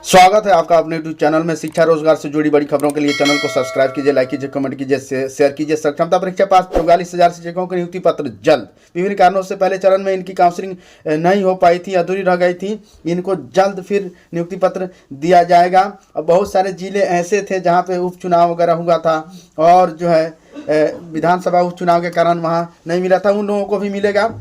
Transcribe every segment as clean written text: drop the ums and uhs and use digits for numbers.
स्वागत है आपका अपने यूट्यूब चैनल में। शिक्षा रोजगार से जुड़ी बड़ी खबरों के लिए चैनल को सब्सक्राइब कीजिए, लाइक कीजिए, कमेंट कीजिए, शेयर कीजिए। सक्षमता परीक्षा पास 44,000 शिक्षकों के नियुक्ति पत्र जल्द। विभिन्न कारणों से पहले चरण में इनकी काउंसलिंग नहीं हो पाई थी, अधूरी रह गई थी। इनको जल्द फिर नियुक्ति पत्र दिया जाएगा। अब बहुत सारे जिले ऐसे थे जहाँ पे उपचुनाव वगैरह हुआ था और जो है विधानसभा उपचुनाव के कारण वहाँ नहीं मिला था, उन लोगों को भी मिलेगा।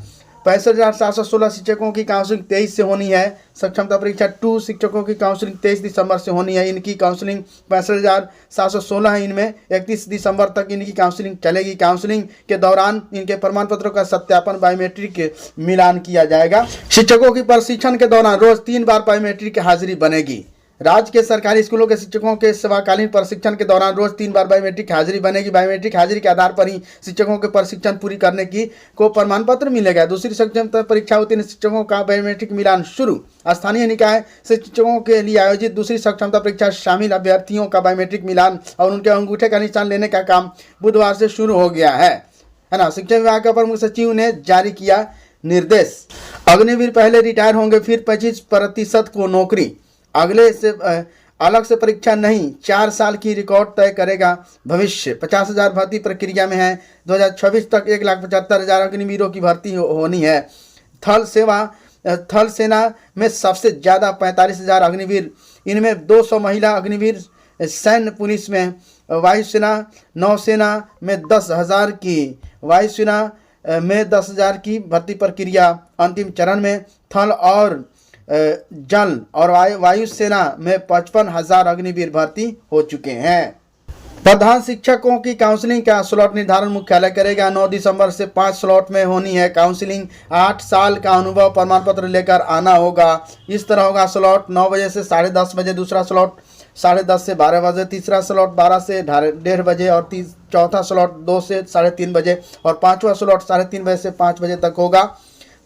65,716 शिक्षकों की काउंसलिंग 23 से होनी है। सक्षमता परीक्षा 2 शिक्षकों की काउंसलिंग 23 दिसंबर से होनी है। इनकी काउंसलिंग 65,716 है। इनमें 31 दिसंबर तक इनकी काउंसलिंग चलेगी। काउंसलिंग के दौरान इनके प्रमाण पत्रों का सत्यापन बायोमेट्रिक मिलान किया जाएगा। शिक्षकों की प्रशिक्षण के दौरान रोज 3 बार बायोमेट्रिक हाजिरी बनेगी। राज्य के सरकारी स्कूलों के शिक्षकों के सेवाकालीन प्रशिक्षण के दौरान रोज 3 बार बायोमेट्रिक हाजिरी बनेगी। बायोमेट्रिक हाजिरी के आधार पर ही शिक्षकों के प्रशिक्षण पूरी करने की को प्रमाण पत्र मिलेगा। दूसरी सक्षमता परीक्षा उत्तीर्ण शिक्षकों का बायोमेट्रिक मिलान शुरू। स्थानीय निकाय से शिक्षकों के लिए आयोजित दूसरी सक्षमता परीक्षा शामिल अभ्यर्थियों का बायोमेट्रिक मिलान और उनके अंगूठे का निशान लेने का काम बुधवार से शुरू हो गया है ना। शिक्षा विभाग के प्रमुख सचिव ने जारी किया निर्देश। अग्निवीर पहले रिटायर होंगे, फिर 25% को नौकरी। अगले से अलग से परीक्षा नहीं, 4 साल की रिकॉर्ड तय करेगा भविष्य। 50,000 भर्ती प्रक्रिया में है। 2026 तक 1,75,000 अग्निवीरों की भर्ती होनी है। थल सेना में सबसे ज़्यादा 45,000 अग्निवीर, इनमें 200 महिला अग्निवीर। सैन्य पुलिस में वायुसेना, नौसेना में 10,000 की, वायुसेना में 10,000 की भर्ती प्रक्रिया अंतिम चरण में। थल और जल और वायुसेना में 55,000 अग्निवीर भर्ती हो चुके हैं। प्रधान शिक्षकों की काउंसलिंग का स्लॉट निर्धारण मुख्यालय करेगा। 9 दिसंबर से 5 स्लॉट में होनी है काउंसलिंग। 8 साल का अनुभव प्रमाण पत्र लेकर आना होगा। इस तरह होगा स्लॉट: 9 बजे से 10:30 बजे, दूसरा स्लॉट 10:30 से 12 बजे, तीसरा स्लॉट 12 से 1:30 बजे और चौथा स्लॉट 2 से 3:30 बजे और पाँचवा स्लॉट 3:30 बजे से 5 बजे तक होगा।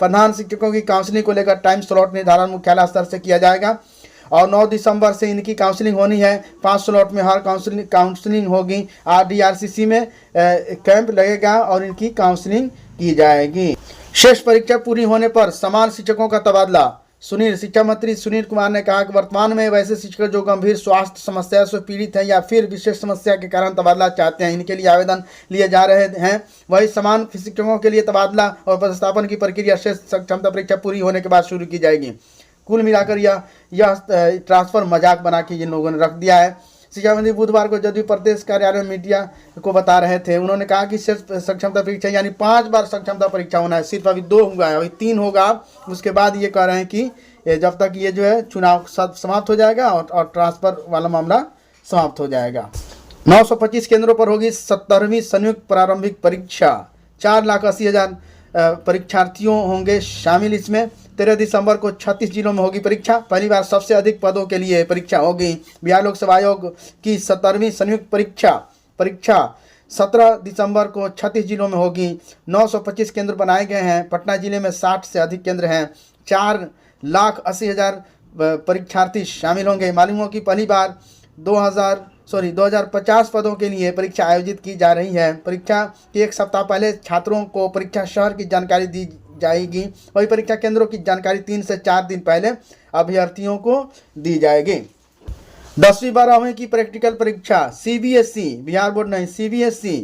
प्रधान शिक्षकों की काउंसलिंग को लेकर टाइम स्लॉट निर्धारण मुख्यालय स्तर से किया जाएगा और 9 दिसंबर से इनकी काउंसलिंग होनी है। 5 स्लॉट में हर काउंसलिंग होगी। RDRCC में कैंप लगेगा और इनकी काउंसलिंग की जाएगी। शेष परीक्षा पूरी होने पर समान शिक्षकों का तबादला। शिक्षा मंत्री सुनील कुमार ने कहा कि वर्तमान में वैसे शिक्षक जो गंभीर स्वास्थ्य समस्या से पीड़ित हैं या फिर विशेष समस्या के कारण तबादला चाहते हैं, इनके लिए आवेदन लिए जा रहे हैं। वही समान शिक्षकों के लिए तबादला और पदस्थापन की प्रक्रिया शेष सक्षमता परीक्षा पूरी होने के बाद शुरू की जाएगी। कुल मिलाकर यह ट्रांसफर मजाक बना के जिन लोगों ने रख दिया है। शिक्षा मंत्री बुधवार को जदयू प्रदेश कार्यालय मीडिया को बता रहे थे। उन्होंने कहा कि सिर्फ सक्षमता परीक्षा यानी 5 बार सक्षमता परीक्षा होना है, सिर्फ अभी 2 हुआ है, अभी 3 होगा। उसके बाद ये कह रहे हैं कि जब तक ये जो है चुनाव समाप्त हो जाएगा और ट्रांसफर वाला मामला समाप्त हो जाएगा। 925 केंद्रों पर होगी 17वीं संयुक्त प्रारंभिक परीक्षा। 4,80,000 परीक्षार्थियों होंगे शामिल इसमें। 13 दिसंबर को 36 जिलों में होगी परीक्षा। पहली बार सबसे अधिक पदों के लिए परीक्षा होगी। बिहार लोक सेवा आयोग की 17वीं संयुक्त परीक्षा 17 दिसंबर को 36 जिलों में होगी। 925 केंद्र बनाए गए हैं। पटना जिले में 60 से अधिक केंद्र हैं। 4,80,000 परीक्षार्थी शामिल होंगे। मालूम हो कि पहली बार 2050 पदों के लिए परीक्षा आयोजित की जा रही है। परीक्षा के 1 सप्ताह पहले छात्रों को परीक्षा शहर की जानकारी दी जाएगी। वही परीक्षा केंद्रों की जानकारी 3 से 4 दिन पहले अभ्यर्थियों को दी जाएगी। 10वीं 12वीं की प्रैक्टिकल परीक्षा CBSE, बिहार बोर्ड नहीं, CBSE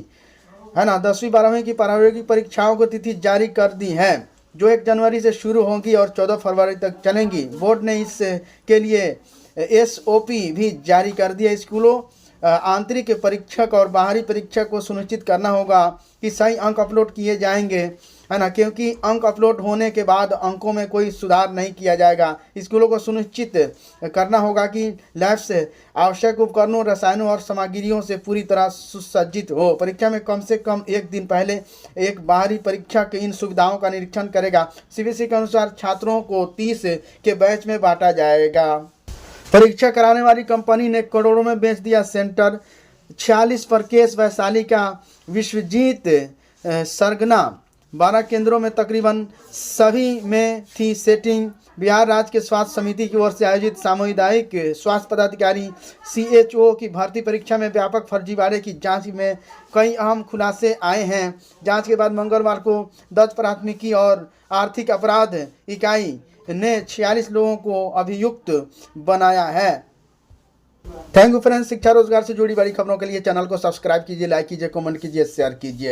है ना। 10वीं 12वीं की प्रारंभिक परीक्षाओं को तिथि जारी कर दी है, जो 1 जनवरी से शुरू होंगी और 14 फरवरी तक चलेंगी। बोर्ड ने इसके लिए SOP भी जारी कर दिया। स्कूलों आंतरिक परीक्षक और बाहरी परीक्षक को सुनिश्चित करना होगा कि सही अंक अपलोड किए जाएंगे, है ना, क्योंकि अंक अपलोड होने के बाद अंकों में कोई सुधार नहीं किया जाएगा। स्कूलों को सुनिश्चित करना होगा कि लैब से आवश्यक उपकरणों, रसायनों और सामग्रियों से पूरी तरह सुसज्जित हो। परीक्षा में कम से कम 1 दिन पहले एक बाहरी परीक्षक इन सुविधाओं का निरीक्षण करेगा। CBSE के अनुसार छात्रों को 30 के बैच में बांटा जाएगा। परीक्षा कराने वाली कंपनी ने करोड़ों में बेच दिया सेंटर। 46 पर केस। वैशाली का विश्वजीत सरगना। 12 केंद्रों में तकरीबन सभी में थी सेटिंग। बिहार राज्य के स्वास्थ्य समिति की ओर से आयोजित सामुदायिक स्वास्थ्य पदाधिकारी CHO की भर्ती परीक्षा में व्यापक फर्जीवाड़े की जांच में कई अहम खुलासे आए हैं। जांच के बाद मंगलवार को दर्ज प्राथमिकी और आर्थिक अपराध इकाई ने 46 लोगों को अभियुक्त बनाया है। Thank you friends. शिक्षा रोजगार से जुड़ी बड़ी खबरों के लिए चैनल को सब्सक्राइब कीजिए, लाइक कीजिए, कमेंट कीजिए, शेयर कीजिए।